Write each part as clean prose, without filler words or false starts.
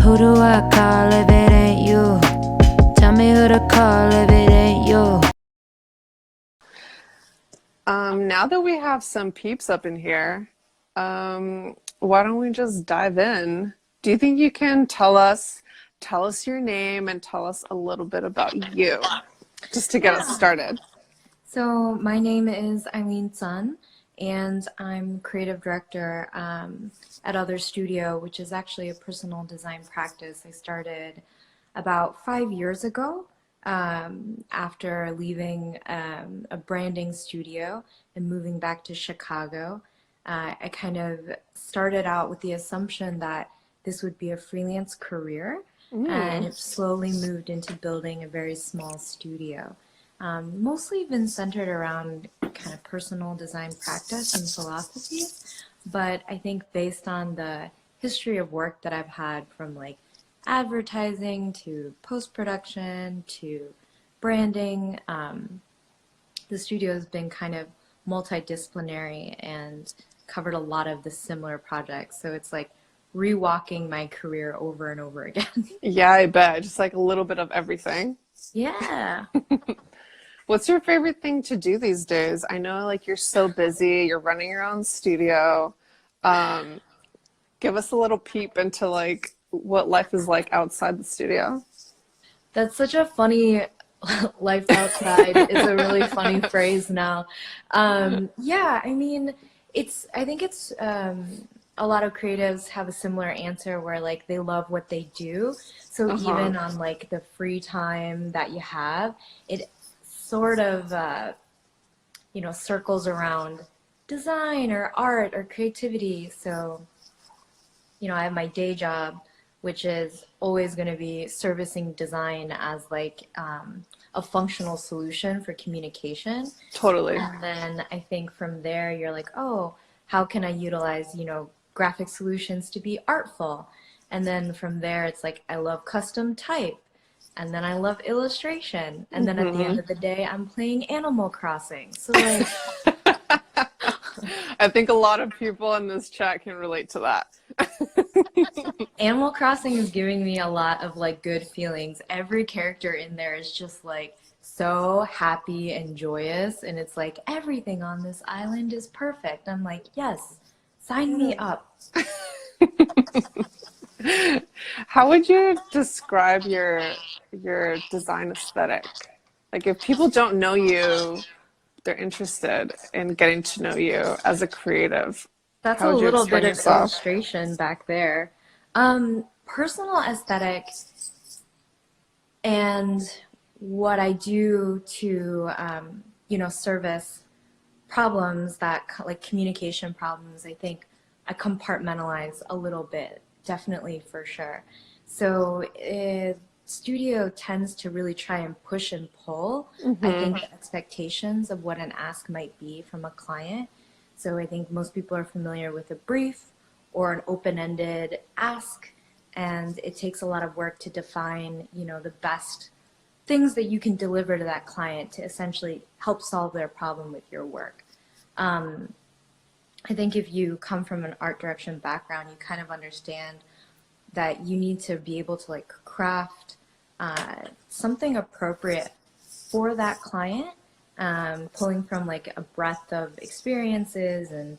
Who do I call if it ain't you? Tell me who to call if it ain't you. Now that we have some peeps up in here, why don't we just dive in? Do you think you can tell us your name and tell us a little bit about you, just to get us started? So my name is Eileen Tjan, and I'm creative director at Other Studio, which is actually a personal design practice I started about 5 years ago after leaving a branding studio and moving back to Chicago. I kind of started out with the assumption that this would be a freelance career, and it slowly moved into building a very small studio. Mostly been centered around kind of personal design practice and philosophies, but I think based on the history of work that I've had from like advertising to post-production to branding, the studio has been kind of multidisciplinary and covered a lot of the similar projects. So it's like rewalking my career over and over again. Yeah, I bet. Just like a little bit of everything. Yeah. What's your favorite thing to do these days? I know like you're so busy, you're running your own studio. Give us a little peep into like what life is like outside the studio. That's such a funny life outside. It's a really funny phrase now. Yeah, I mean, I think it's a lot of creatives have a similar answer where like they love what they do. So even on like the free time that you have, it sort of, circles around design or art or creativity. So, I have my day job, which is always going to be servicing design as like a functional solution for communication. Totally. And then I think from there, you're like, oh, how can I utilize, graphic solutions to be artful? And then from there, it's like, I love custom type. And then I love illustration. And then at the end of the day, I'm playing Animal Crossing. So like, I think a lot of people in this chat can relate to that. Animal Crossing is giving me a lot of like good feelings. Every character in there is just like so happy and joyous. And it's like, everything on this island is perfect. I'm like, yes, sign me up. How would you describe your design aesthetic? Like if people don't know you, they're interested in getting to know you as a creative. That's How a would you little explain bit of yourself? illustration back there. Personal aesthetic and what I do to, service problems that like communication problems, I think I compartmentalize a little bit, definitely for sure. So studio tends to really try and push and pull, I think, the expectations of what an ask might be from a client. So I think most people are familiar with a brief or an open-ended ask, and it takes a lot of work to define, the best things that you can deliver to that client to essentially help solve their problem with your work. I think if you come from an art direction background, you kind of understand that you need to be able to like craft something appropriate for that client, pulling from like a breadth of experiences and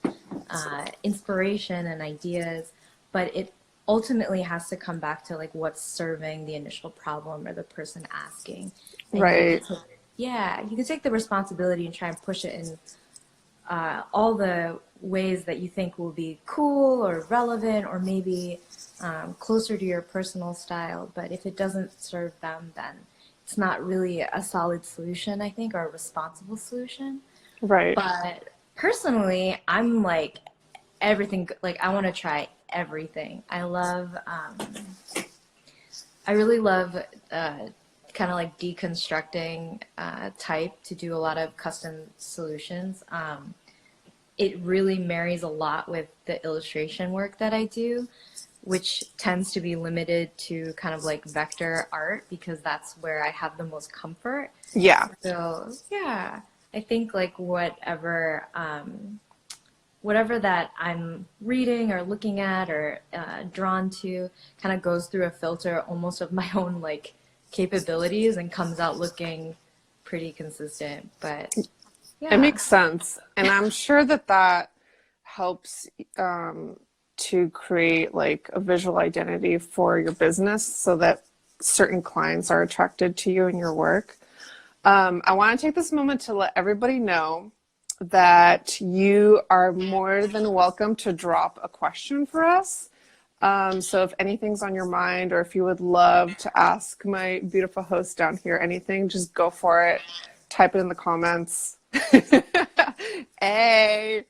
inspiration and ideas, but it ultimately has to come back to like what's serving the initial problem or the person asking. And Right. you can take the responsibility and try and push it in all the ways that you think will be cool or relevant or maybe closer to your personal style. But if it doesn't serve them, then it's not really a solid solution, I think, or a responsible solution. Right. But personally, I'm like everything, like I want to try everything. I really love kind of like deconstructing type to do a lot of custom solutions. It really marries a lot with the illustration work that I do, which tends to be limited to kind of like vector art because that's where I have the most comfort. Yeah. So yeah, I think like whatever whatever that I'm reading or looking at or drawn to kind of goes through a filter almost of my own like capabilities and comes out looking pretty consistent. But yeah. It makes sense. And I'm sure that that helps to create like a visual identity for your business so that certain clients are attracted to you and your work. I want to take this moment to let everybody know that you are more than welcome to drop a question for us. So if anything's on your mind, or if you would love to ask my beautiful host down here anything, just go for it. Type it in the comments. Hey,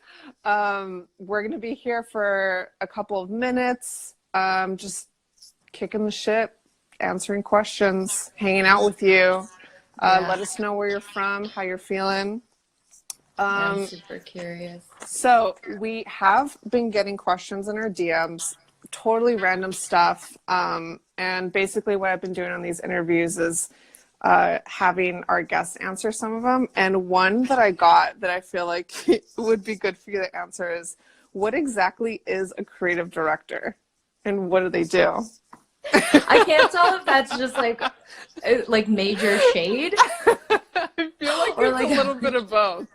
we're going to be here for a couple of minutes, just kicking the shit, answering questions, hanging out with you. Let us know where you're from, how you're feeling. I'm super curious. So we have been getting questions in our DMs, totally random stuff. And basically what I've been doing on these interviews is having our guests answer some of them. And one that I got that I feel like would be good for you to answer is, what exactly is a creative director and what do they do? I can't tell if that's just like major shade. I feel like it's like a little bit of both.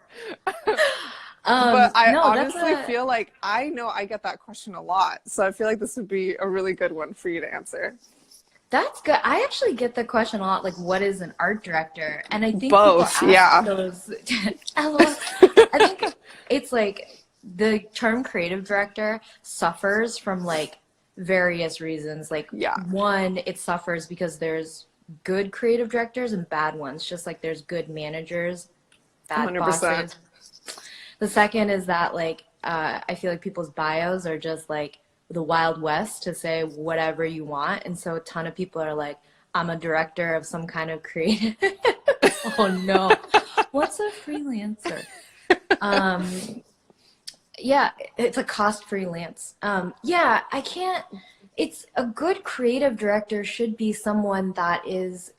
But I honestly feel like I know I get that question a lot. So I feel like this would be a really good one for you to answer. That's good. I actually get the question a lot, like, what is an art director? And I think both, yeah. Those, I think it's like the term creative director suffers from like various reasons. Like, one, it suffers because there's good creative directors and bad ones, just like there's good managers, bad 100%. bosses. The second is that like I feel like people's bios are just like the Wild West to say whatever you want, and so a ton of people are like, I'm a director of some kind of creative. Oh no, what's a freelancer? Yeah, it's a cost freelance. I can't. It's a good creative director should be someone that is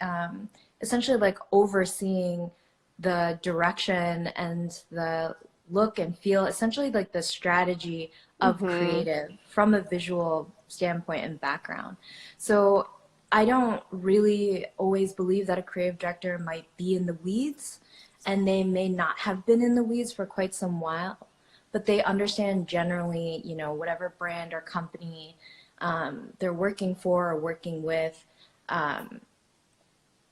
essentially like overseeing the direction and the look and feel, essentially like the strategy of creative from a visual standpoint and background. So I don't really always believe that a creative director might be in the weeds, and they may not have been in the weeds for quite some while, but they understand generally, you know, whatever brand or company they're working for or working with,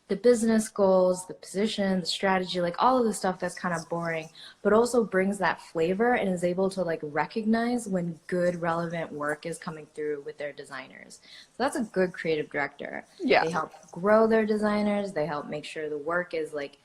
the business goals, the position, the strategy, like all of the stuff that's kind of boring, but also brings that flavor and is able to like recognize when good relevant work is coming through with their designers. So that's a good creative director. Yeah. They help grow their designers. They help make sure the work is like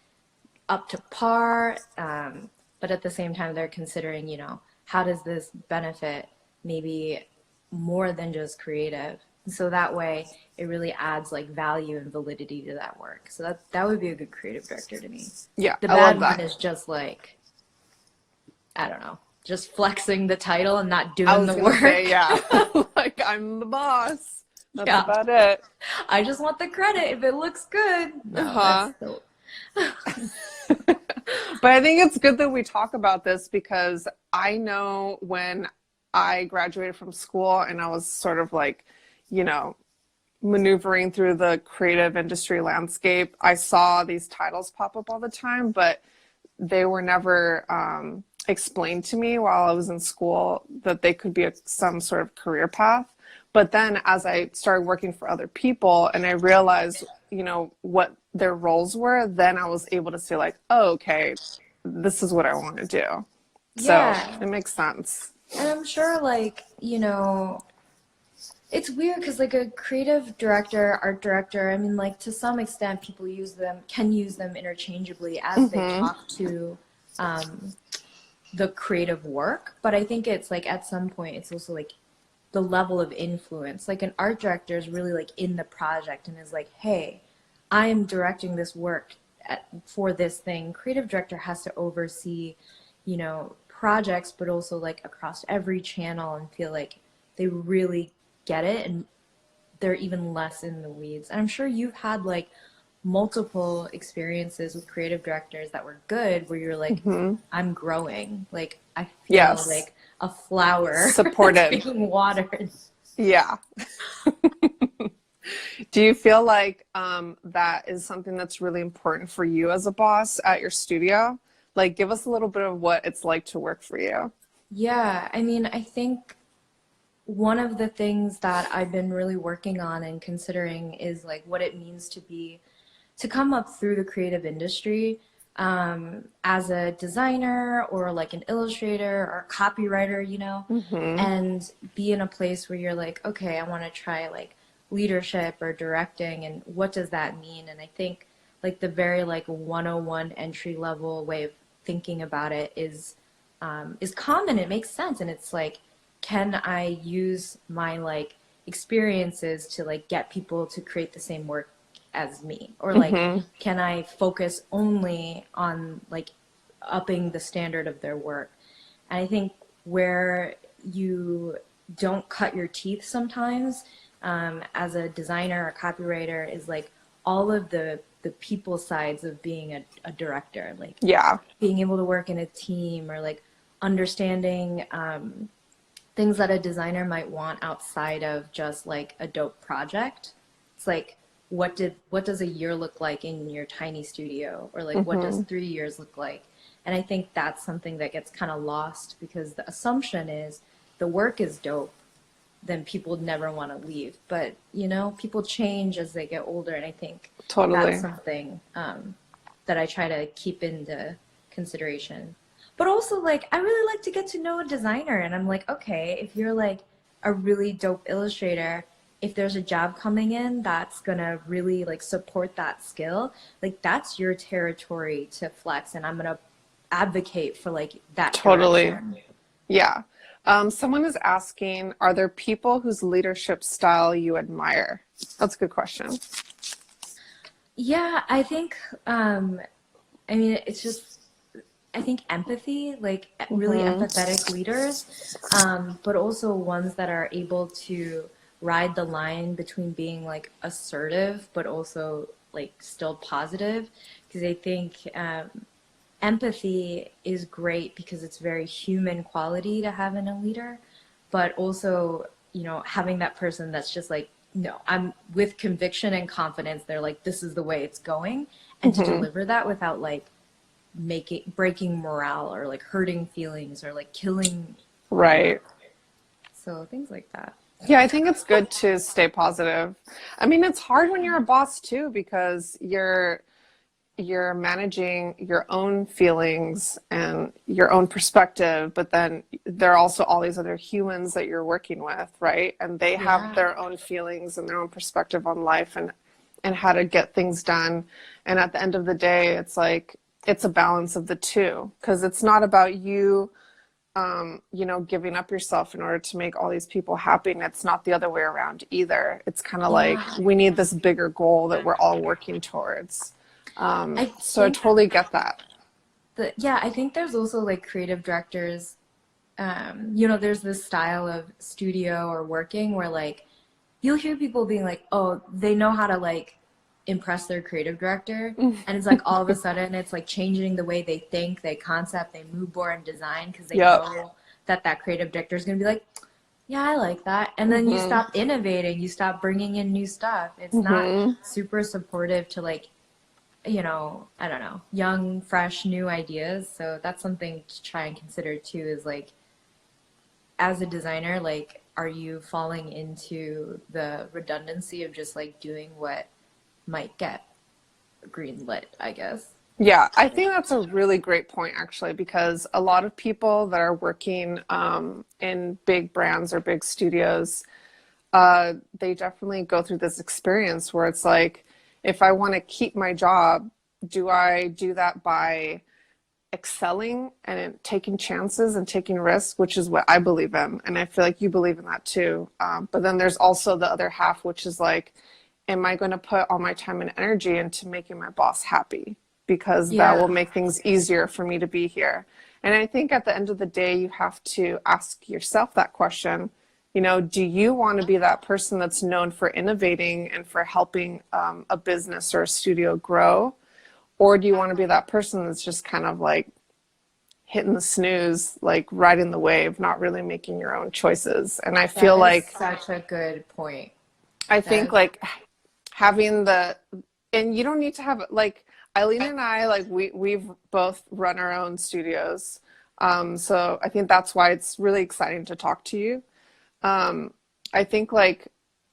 up to par. But at the same time, they're considering, you know, how does this benefit maybe more than just creative? So that way it really adds like value and validity to that work. So that would be a good creative director to me. Yeah, the I bad love that. one is just like, I don't know, just flexing the title and not doing the work. Say, yeah. Like, I'm the boss. That's about it. I just want the credit if it looks good. No, But I think it's good that we talk about this, because I know when I graduated from school and I was sort of like, you know, maneuvering through the creative industry landscape, I saw these titles pop up all the time, but they were never explained to me while I was in school that they could be some sort of career path. But then as I started working for other people and I realized, you know, what their roles were, then I was able to say like, oh, okay, this is what I want to do. Yeah. So it makes sense. And I'm sure, like, you know, it's weird because like a creative director, art director, I mean, like to some extent people can use them interchangeably as they talk to the creative work. But I think it's like at some point it's also like the level of influence. Like an art director is really like in the project and is like, hey, I am directing this work for this thing. Creative director has to oversee, you know, projects, but also like across every channel and feel like they really get it and they're even less in the weeds. And I'm sure you've had like multiple experiences with creative directors that were good where you're like, I'm growing. Like I feel like a flower supported. that's being watered. Yeah. Do you feel like that is something that's really important for you as a boss at your studio? Like, give us a little bit of what it's like to work for you. Yeah, I mean, I think one of the things that I've been really working on and considering is like what it means to come up through the creative industry as a designer or like an illustrator or a copywriter, you know, and be in a place where you're like, okay, I want to try like leadership or directing, and what does that mean? And I think like the very like 101 entry level way of thinking about it is common. It makes sense, and it's like, can I use my like experiences to like get people to create the same work as me, or like can I focus only on like upping the standard of their work? And I think where you don't cut your teeth sometimes as a designer or copywriter is like all of the people sides of being a director, like being able to work in a team, or like understanding things that a designer might want outside of just like a dope project. It's like, what does a year look like in your tiny studio, or like what does 3 years look like? And I think that's something that gets kind of lost, because the assumption is the work is dope, then people would never want to leave. But you know, people change as they get older, and I think that's something that I try to keep into consideration. But also, like, I really like to get to know a designer, and I'm like, okay, if you're like a really dope illustrator, if there's a job coming in that's gonna really like support that skill, like that's your territory to flex, and I'm gonna advocate for like that direction. Yeah. Someone is asking, are there people whose leadership style you admire? That's a good question. Yeah, I think I mean, it's just, I think empathy, like really empathetic leaders, but also ones that are able to ride the line between being like assertive but also like still positive. Because I think empathy is great because it's very human quality to have in a leader, but also, you know, having that person that's just like, no, I'm with conviction and confidence, they're like, this is the way it's going, and to deliver that without like breaking morale or like hurting feelings or like killing. Right. So things like that. Yeah, I think it's good to stay positive. I mean, it's hard when you're a boss too, because you're managing your own feelings and your own perspective, but then there are also all these other humans that you're working with, right? And they have their own feelings and their own perspective on life and how to get things done. And at the end of the day, it's like, it's a balance of the two, because it's not about you, you know, giving up yourself in order to make all these people happy. And it's not the other way around either. It's kind of like, we need this bigger goal that we're all working towards. So I totally get that. I think there's also like creative directors, you know, there's this style of studio or working where like you'll hear people being like, oh, they know how to like impress their creative director, and it's like all of a sudden it's like changing the way they think, they concept, they mood board and design, because they know that creative director is going to be like, yeah, I like that. And then you stop innovating, you stop bringing in new stuff. It's not super supportive to like, you know, I don't know, young, fresh, new ideas. So that's something to try and consider too, is like, as a designer, like, are you falling into the redundancy of just like doing what might get greenlit, I guess? Yeah, I think that's a really great point, actually, because a lot of people that are working in big brands or big studios, they definitely go through this experience where it's like, if I want to keep my job, do I do that by excelling and taking chances and taking risks, which is what I believe in. And I feel like you believe in that too. But then there's also the other half, which is like, am I going to put all my time and energy into making my boss happy? Because that will make things easier for me to be here. And I think at the end of the day, you have to ask yourself that question. You know, do you want to be that person that's known for innovating and for helping a business or a studio grow? Or do you want to be that person that's just kind of like hitting the snooze, like riding the wave, not really making your own choices. And I That feel is like, such a good point. I That think is, like having the, and you don't need to have like Eileen and I, like we've both run our own studios. So I think that's why it's really exciting to talk to you. I think like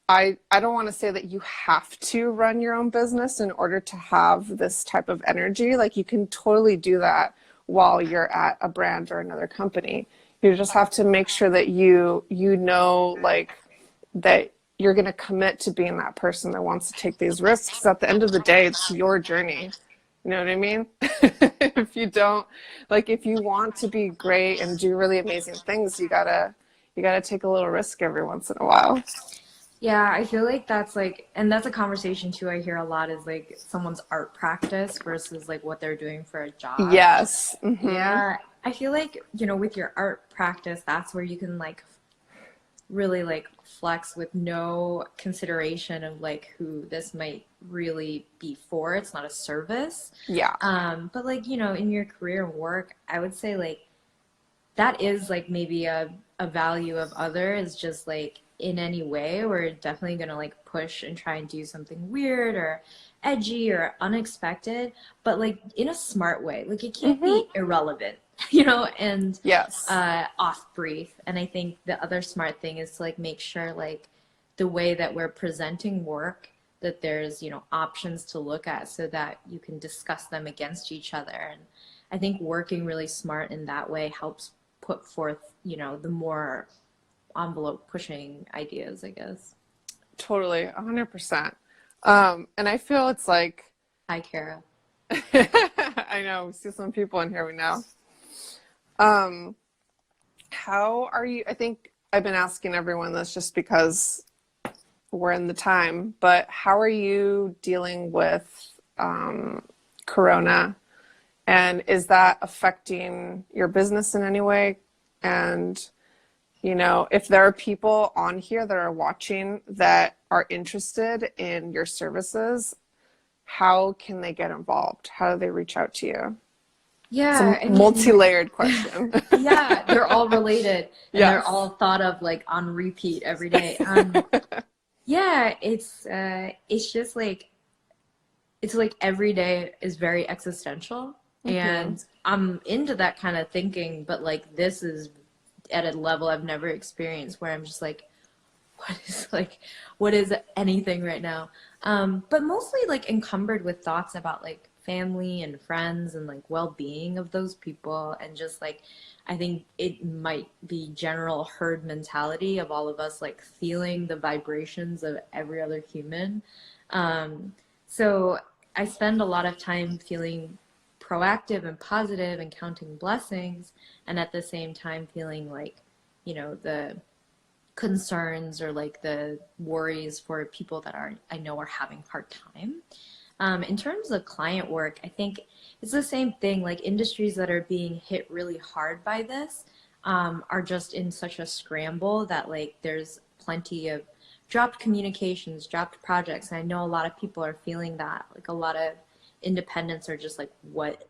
I don't want to say that you have to run your own business in order to have this type of energy. Like you can totally do that while you're at a brand or another company. You just have to make sure that you know like that you're going to commit to being that person that wants to take these risks. At the end of the day, it's your journey. You know what I mean? If you don't, like, if you want to be great and do really amazing things, you gotta take a little risk every once in a while. yeah, I feel like that's like, and that's a conversation too I hear a lot is like someone's art practice versus like what they're doing for a job. Yes. Yeah, I feel like, with your art practice, that's where you can like really like flex with no consideration of like who this might really be for. It's not a service. Yeah. But like, in your career and work, I would say like that is like maybe a value of other is just like in any way we're definitely gonna like push and try and do something weird or edgy or unexpected, but like in a smart way. Like it can't be irrelevant, and Yes. off brief. And I think the other smart thing is to like make sure like the way that we're presenting work that there's options to look at so that you can discuss them against each other. And I think working really smart in that way helps put forth the more envelope pushing ideas, I guess. Totally. 100%. And I feel it's like, Hi, Kara. I know, we see some people in here we know. How are you? I think I've been asking everyone this just because we're in the time, but how are you dealing with Corona? And is that affecting your business in any way? And, if there are people on here that are watching that are interested in your services, how can they get involved? How do they reach out to you? Yeah, It's a multi-layered question. yeah, they're all related and Yes. they're all thought of like on repeat every day. Yeah, it's just like it's like every day is very existential, and I'm into that kind of thinking, but like this is at a level I've never experienced where I'm just like, what is anything right now? But mostly like encumbered with thoughts about like family and friends and like well-being of those people, and just like I think it might be general herd mentality of all of us like feeling the vibrations of every other human. So I spend a lot of time feeling proactive and positive and counting blessings, and at the same time feeling like the concerns or like the worries for people that I know are having a hard time. In terms of client work, I think it's the same thing. Like industries that are being hit really hard by this are just in such a scramble that like there's plenty of dropped communications, dropped projects. And I know a lot of people are feeling that. Like a lot of independents are just like, what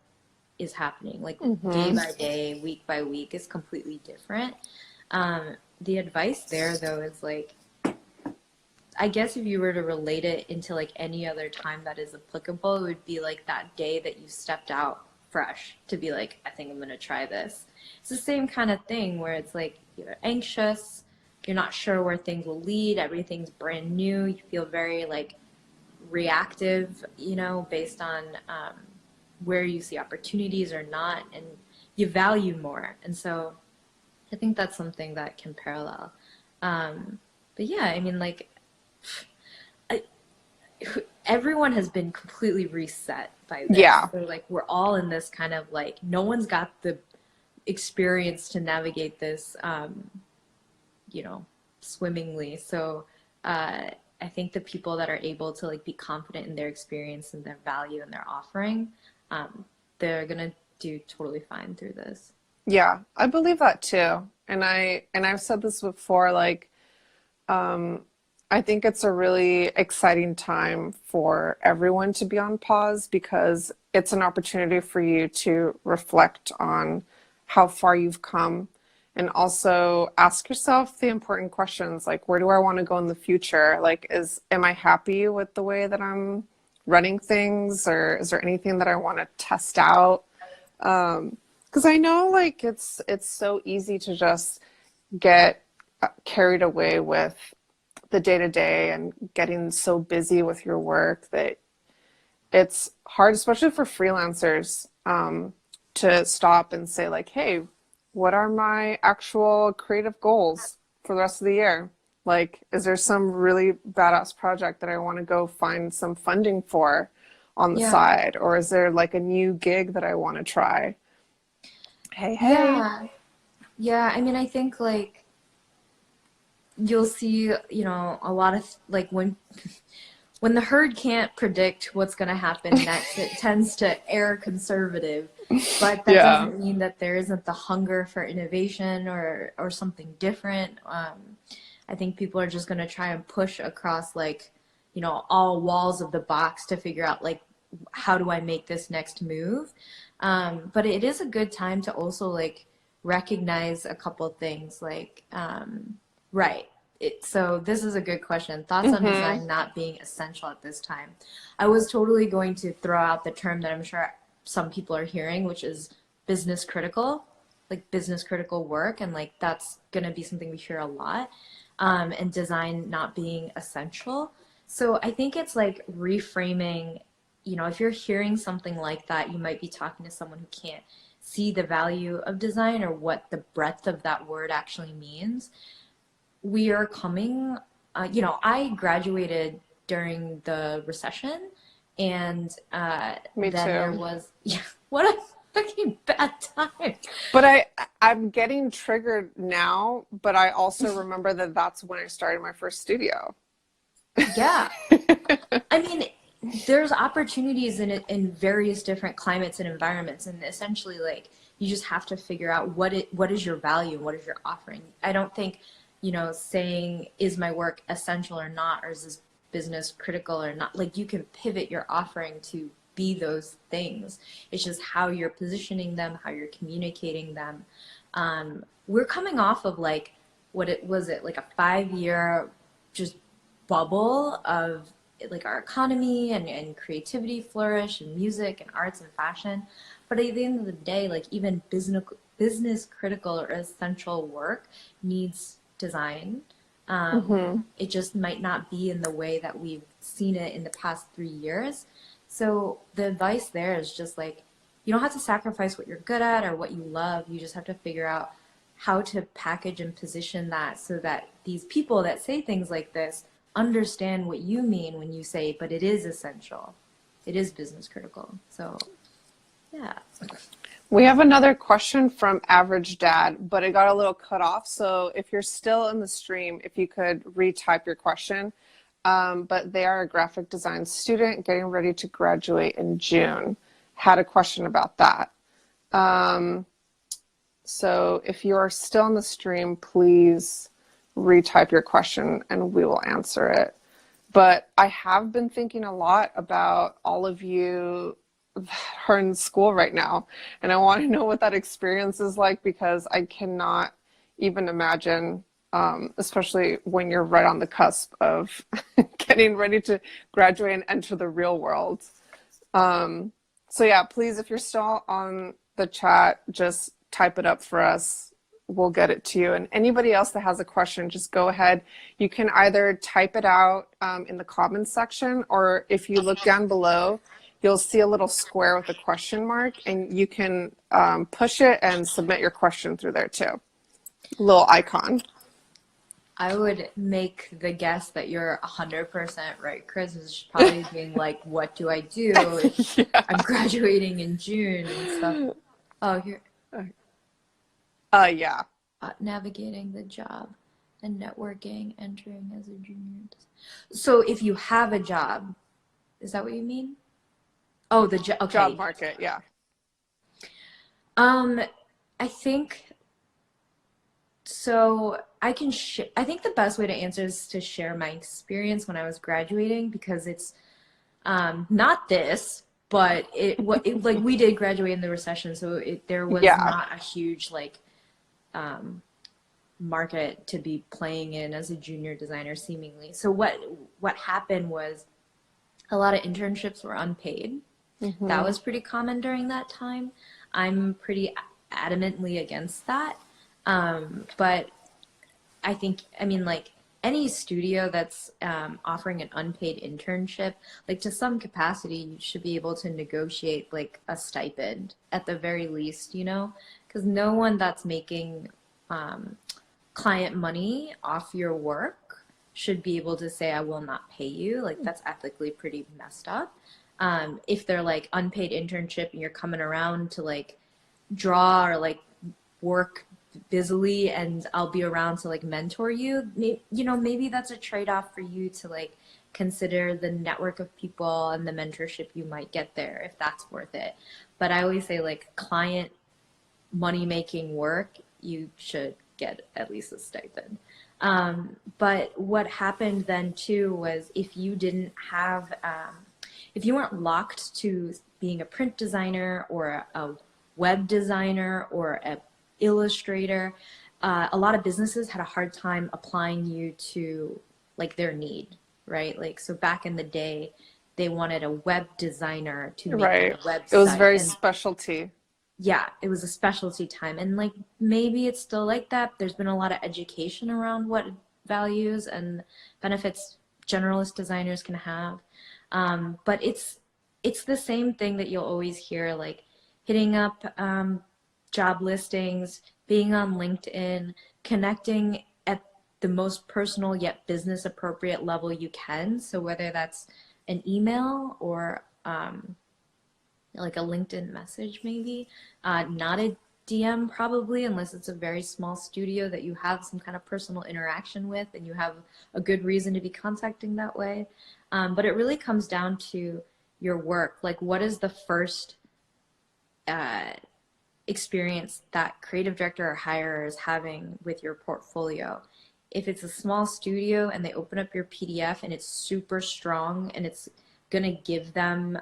is happening? Like day by day, week by week is completely different. The advice there though is like, I guess if you were to relate it into like any other time that is applicable, it would be like that day that you stepped out fresh to be like, I think I'm going to try this. It's the same kind of thing where it's like you're anxious, you're not sure where things will lead, everything's brand new, you feel very like reactive, based on where you see opportunities or not, and you value more. And so I think that's something that can parallel. But yeah, I mean, like, everyone has been completely reset by this. Yeah. So like we're all in this kind of like no one's got the experience to navigate this swimmingly. So I think the people that are able to like be confident in their experience and their value and their offering, they're gonna do totally fine through this. Yeah, I believe that too. And I've said this before, like I think it's a really exciting time for everyone to be on pause, because it's an opportunity for you to reflect on how far you've come. And also ask yourself the important questions, like, where do I want to go in the future? Like, am I happy with the way that I'm running things, or is there anything that I want to test out? Because I know, like, it's so easy to just get carried away with the day-to-day and getting so busy with your work that it's hard, especially for freelancers, to stop and say, like, hey, what are my actual creative goals for the rest of the year? Like, is there some really badass project that I want to go find some funding for on the side? Or is there like a new gig that I want to try? Hey. Yeah. I mean, I think like you'll see, you know, a lot of like when the herd can't predict what's going to happen next, it tends to err conservative. But that doesn't mean that there isn't the hunger for innovation or something different. I think people are just going to try and push across, like, you know, all walls of the box to figure out, like, how do I make this next move? But it is a good time to also, like, recognize a couple things, like, so this is a good question. Thoughts on design not being essential at this time. I was totally going to throw out the term that I'm sure some people are hearing, which is business critical, like business critical work. And like, that's going to be something we hear a lot, and design not being essential. So I think it's like reframing, you know, if you're hearing something like that, you might be talking to someone who can't see the value of design or what the breadth of that word actually means. We are coming, you know, I graduated during the recession, and Me then too. there was, what a fucking bad time. But I'm getting triggered now, but I also remember that that's when I started my first studio. Yeah. I mean, there's opportunities in various different climates and environments, and essentially, like, you just have to figure out what is your value, what is your offering. I don't think, you know, saying, is my work essential or not, or is this business critical or not, like, you can pivot your offering to be those things. It's just how you're positioning them, how you're communicating them. We're coming off of, like, like a 5-year just bubble of, like, our economy and creativity flourish, and music and arts and fashion. But at the end of the day, like, even business critical or essential work needs design. It just might not be in the way that we've seen it in the past 3 years. So the advice there is just, like, you don't have to sacrifice what you're good at or what you love. You just have to figure out how to package and position that so that these people that say things like this understand what you mean when you say, but it is essential. It is business critical. So, yeah. We have another question from Average Dad, but it got a little cut off. So if you're still in the stream, if you could retype your question. But they are a graphic design student getting ready to graduate in June. Had a question about that. So if you are still in the stream, please retype your question and we will answer it. But I have been thinking a lot about all of you that are in school right now, and I want to know what that experience is like, because I cannot even imagine, especially when you're right on the cusp of getting ready to graduate and enter the real world. So yeah, please, if you're still on the chat, just type it up for us. We'll get it to you. And anybody else that has a question, just go ahead. You can either type it out in the comments section, or if you look down below, you'll see a little square with a question mark, and you can push it and submit your question through there too. Little icon. I would make the guess that you're 100% right. Chris is probably being like, what do I do if I'm graduating in June and stuff? Oh, here. Yeah. Navigating the job and networking, entering as a junior. So if you have a job, is that what you mean? Oh, the job. Okay. Job market, yeah. I think so. I think the best way to answer is to share my experience when I was graduating, because it's not this, but like we did graduate in the recession, so there was Yeah. not a huge like market to be playing in as a junior designer seemingly. So what happened was a lot of internships were unpaid. That was pretty common during that time. I'm pretty adamantly against that. But I think, I mean, like any studio that's offering an unpaid internship, like to some capacity, you should be able to negotiate like a stipend at the very least, you know, because no one that's making client money off your work should be able to say, I will not pay you. Like that's ethically pretty messed up. If they're like unpaid internship and you're coming around to like draw or like work busily and I'll be around to like mentor you, you know, maybe that's a trade-off for you to like consider the network of people and the mentorship you might get there if that's worth it. But I always say like client money making work, you should get at least a stipend. But what happened then too was if you didn't have, if you weren't locked to being a print designer or a web designer or an illustrator, a lot of businesses had a hard time applying you to like their need, right? Like, so back in the day, they wanted a web designer to make Right. a website. It was very specialty. Yeah, it was a specialty time. And like maybe it's still like that. There's been a lot of education around what values and benefits generalist designers can have. But it's the same thing that you'll always hear, like hitting up job listings, being on LinkedIn, connecting at the most personal yet business appropriate level you can. So whether that's an email or like a LinkedIn message maybe, not a DM probably, unless it's a very small studio that you have some kind of personal interaction with and you have a good reason to be contacting that way. But it really comes down to your work. Like what is the first experience that creative director or hirer is having with your portfolio? If it's a small studio and they open up your PDF and it's super strong and it's gonna give them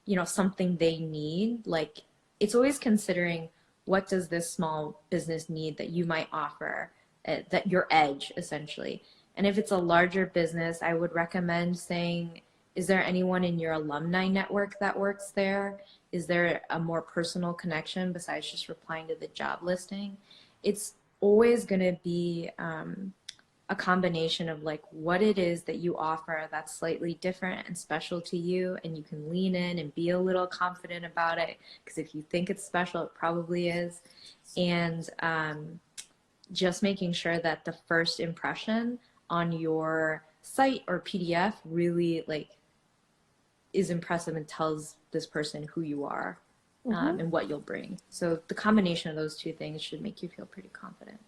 you know, something they need, like it's always considering what does this small business need that you might offer, that your edge essentially. And if it's a larger business, I would recommend saying, is there anyone in your alumni network that works there? Is there a more personal connection besides just replying to the job listing? It's always going to be a combination of like what it is that you offer that's slightly different and special to you, and you can lean in and be a little confident about it, because if you think it's special, it probably is. And just making sure that the first impression on your site or PDF really like is impressive and tells this person who you are and what you'll bring. So the combination of those two things should make you feel pretty confident.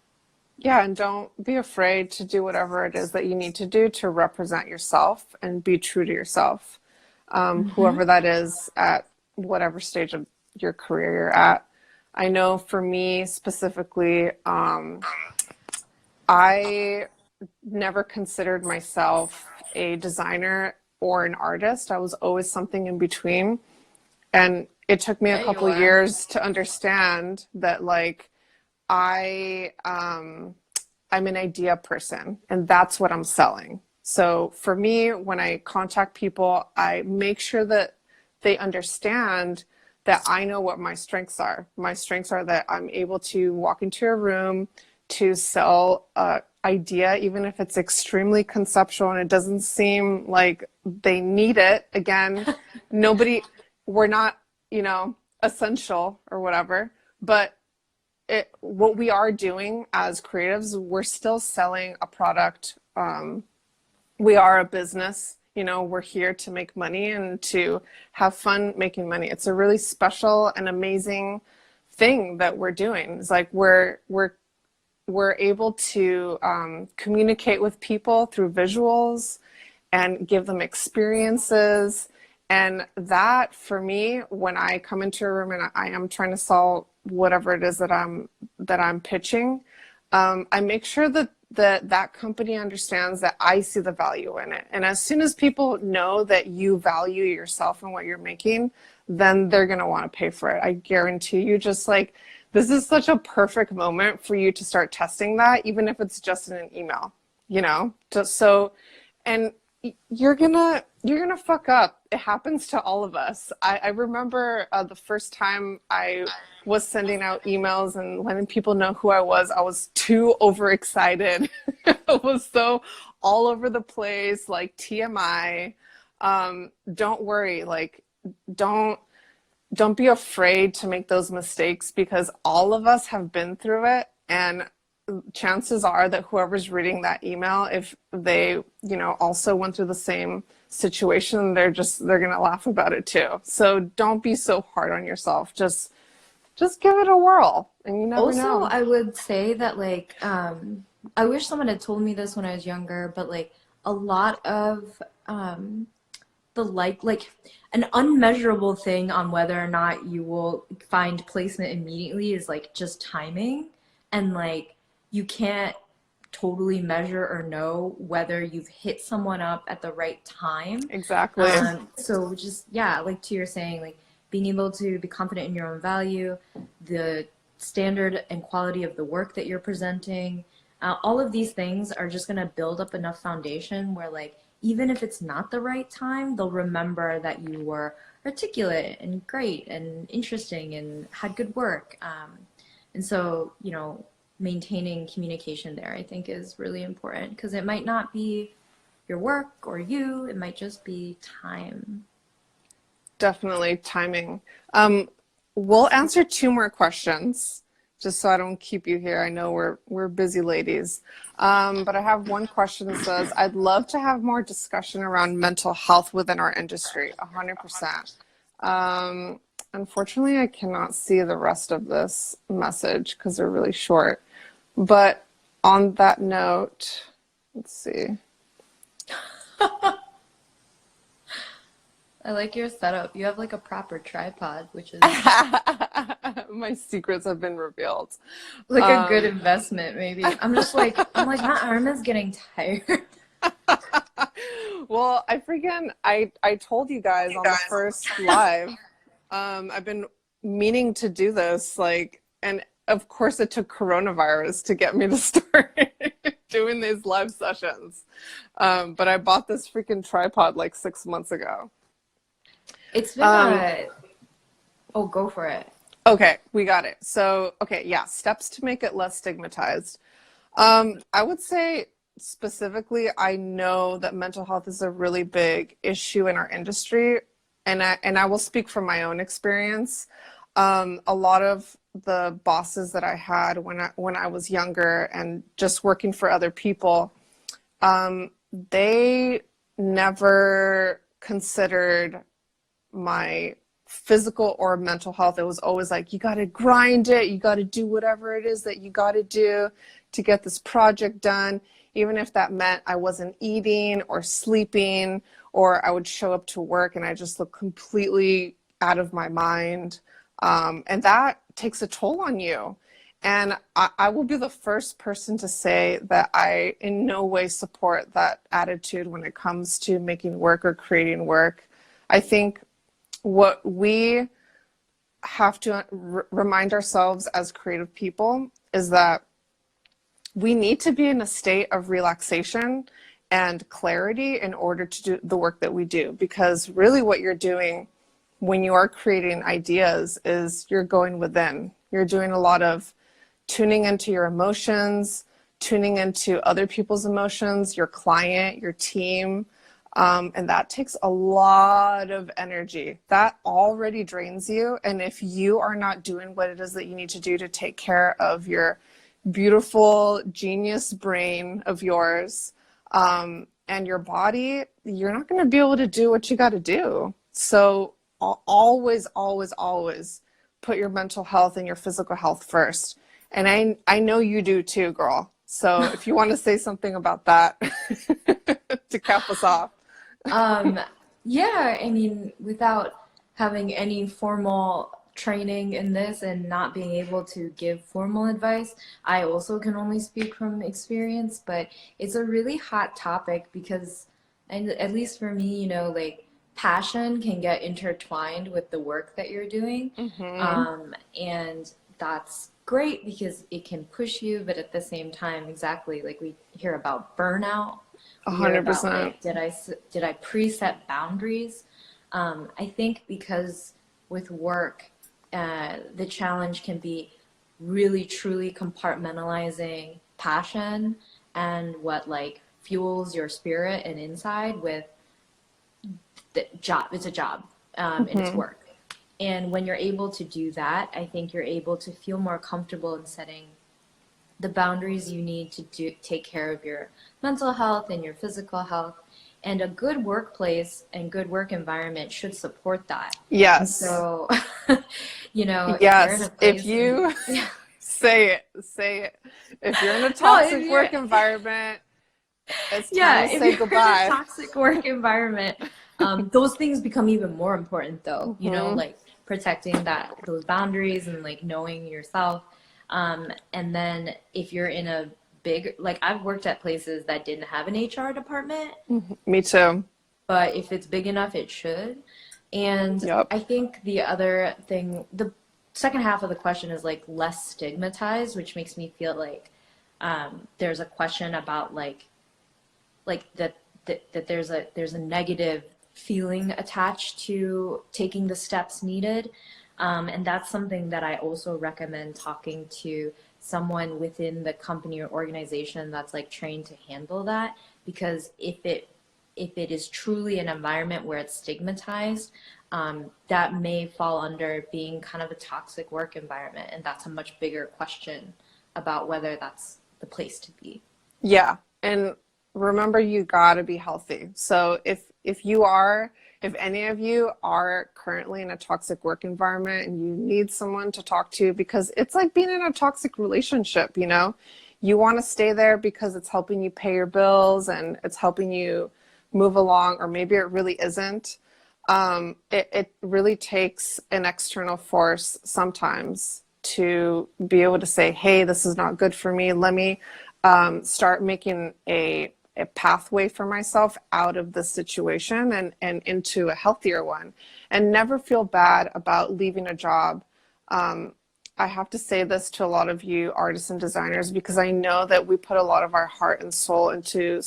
Yeah, and don't be afraid to do whatever it is that you need to do to represent yourself and be true to yourself, whoever that is at whatever stage of your career you're at. I know for me specifically, I never considered myself a designer or an artist. I was always something in between. And it took me a couple years to understand that like I'm an idea person and that's what I'm selling. So for me, when I contact people, I make sure that they understand that I know what my strengths are. My strengths are that I'm able to walk into a room to sell an idea, even if it's extremely conceptual and it doesn't seem like they need it. Again, we're not, you know, essential or whatever, but what we are doing as creatives, we're still selling a product. We are a business, you know, we're here to make money and to have fun making money. It's a really special and amazing thing that we're doing. It's like we're able to communicate with people through visuals and give them experiences. And that for me, when I come into a room and I am trying to sell whatever it is that I'm pitching, I make sure that that company understands that I see the value in it. And as soon as people know that you value yourself and what you're making, then they're going to want to pay for it. I guarantee you. Just like, this is such a perfect moment for you to start testing that, even if it's just in an email, just so, and you're gonna fuck up. It happens to all of us. I remember the first time I was sending out emails and letting people know who I was too overexcited. It was so all over the place, like TMI. Don't worry, like don't be afraid to make those mistakes, because all of us have been through it. And chances are that whoever's reading that email, if they, also went through the same situation, they're gonna laugh about it too. So don't be so hard on yourself. Just give it a whirl, and you never know. Also, I would say that, like, I wish someone had told me this when I was younger, but like a lot of the like an unmeasurable thing on whether or not you will find placement immediately is like just timing. And like, you can't totally measure or know whether you've hit someone up at the right time. Exactly. So just, yeah, like to your saying, like being able to be confident in your own value, the standard and quality of the work that you're presenting, all of these things are just going to build up enough foundation where, like, even if it's not the right time, they'll remember that you were articulate and great and interesting and had good work. And so, maintaining communication there, I think, is really important, because it might not be your work or you, it might just be time. Definitely timing. We'll answer 2 more questions, just so I don't keep you here. I know we're busy ladies. But I have one question that says, I'd love to have more discussion around mental health within our industry. 100%. Unfortunately, I cannot see the rest of this message because they're really short. But on that note, let's see. I like your setup. You have like a proper tripod, which is My secrets have been revealed. like a good investment, maybe. I'm like, my arm is getting tired. Well, I told you guys on the first live, I've been meaning to do this, and of course it took coronavirus to get me to start doing these live sessions. But I bought this freaking tripod like 6 months ago. It's been oh, go for it. Okay, we got it. So, okay, yeah, steps to make it less stigmatized. I would say specifically, I know that mental health is a really big issue in our industry, and I will speak from my own experience. A lot of the bosses that I had when I was younger and just working for other people, they never considered my physical or mental health. It was always like, you got to grind it. You got to do whatever it is that you got to do to get this project done. Even if that meant I wasn't eating or sleeping, or I would show up to work and I just look completely out of my mind. And that takes a toll on you. And I will be the first person to say that I in no way support that attitude when it comes to making work or creating work. I think what we have to remind ourselves as creative people is that we need to be in a state of relaxation and clarity in order to do the work that we do. Because really what you're doing when you are creating ideas is you're going within. You're doing a lot of tuning into your emotions, tuning into other people's emotions, your client, your team. And that takes a lot of energy. That already drains you. And if you are not doing what it is that you need to do to take care of your beautiful genius brain of yours, and your body, you're not going to be able to do what you got to do. So always, always, always put your mental health and your physical health first. And I know you do too, girl. So if you want to say something about that to cap us off. Yeah, I mean, without having any formal training in this and not being able to give formal advice. I also can only speak from experience, but it's a really hot topic because, and at least for me, you know, like passion can get intertwined with the work that you're doing. And that's great because it can push you, but at the same time, exactly, like we hear about burnout. 100%. Like, did I preset boundaries? I think because with work, the challenge can be really truly compartmentalizing passion and what like fuels your spirit and inside with the job. It's a job, and it's work. And when you're able to do that, I think you're able to feel more comfortable in setting the boundaries you need to take care of your mental health and your physical health. And a good workplace and good work environment should support that. Yes. And so, you know, yes. if you say it. If you're in a toxic work environment, it's time to say goodbye. In a toxic work environment, those things become even more important, though. You know, like protecting those boundaries and like knowing yourself. And then if you're in a big, like I've worked at places that didn't have an HR department. Me too. But if it's big enough, it should. And I think the other thing, the second half of the question is like less stigmatized, which makes me feel like there's a question about like that there's a negative feeling attached to taking the steps needed. And that's something that I also recommend talking to someone within the company or organization that's like trained to handle that, because if it is truly an environment where it's stigmatized, that may fall under being kind of a toxic work environment, and that's a much bigger question about whether that's the place to be. Yeah, and remember, you gotta be healthy. So if any of you are currently in a toxic work environment and you need someone to talk to, because it's like being in a toxic relationship, you know, you want to stay there because it's helping you pay your bills and it's helping you move along, or maybe it really isn't. It really takes an external force sometimes to be able to say, hey, this is not good for me. Let me start making a pathway for myself out of this situation and into a healthier one, and never feel bad about leaving a job. I have to say this to a lot of you artists and designers, because I know that we put a lot of our heart and soul into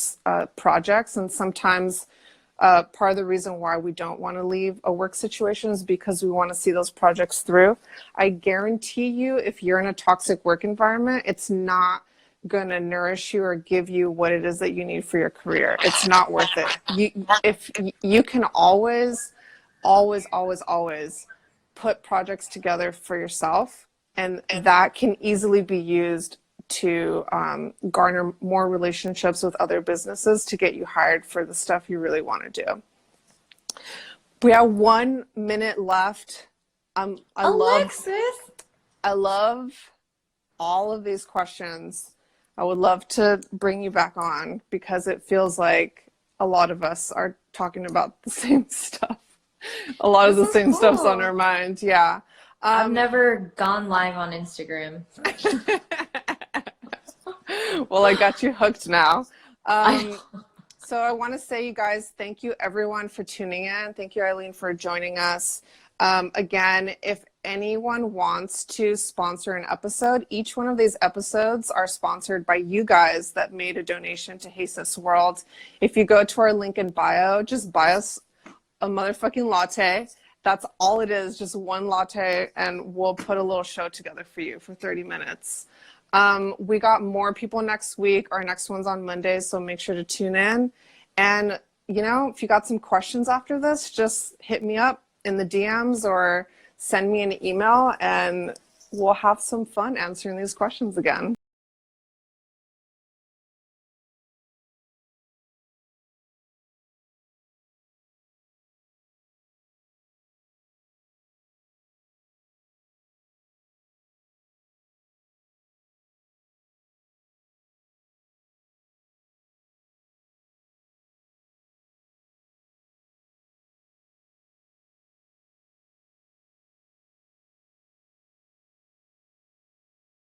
projects, and sometimes part of the reason why we don't want to leave a work situation is because we want to see those projects through. I guarantee you, if you're in a toxic work environment, it's not going to nourish you or give you what it is that you need for your career. It's not worth it. You can always put projects together for yourself, and that can easily be used to garner more relationships with other businesses to get you hired for the stuff you really want to do. We have 1 minute left. I love all of these questions. I would love to bring you back on, because it feels like a lot of us are talking about the same stuff. A lot of the same stuff's on our mind. Yeah. I've never gone live on Instagram. Well, I got you hooked now. So I want to say, you guys, thank you everyone for tuning in. Thank you, Eileen, for joining us. Again, if anyone wants to sponsor an episode, each one of these episodes are sponsored by you guys that made a donation to Heysisworld. If you go to our link in bio, just buy us a motherfucking latte. That's all it is, just one latte, and we'll put a little show together for you for 30 minutes. We got more people next week. Our next one's on Monday, so make sure to tune in. And, you know, if you got some questions after this, just hit me up in the DMs or send me an email, and we'll have some fun answering these questions again.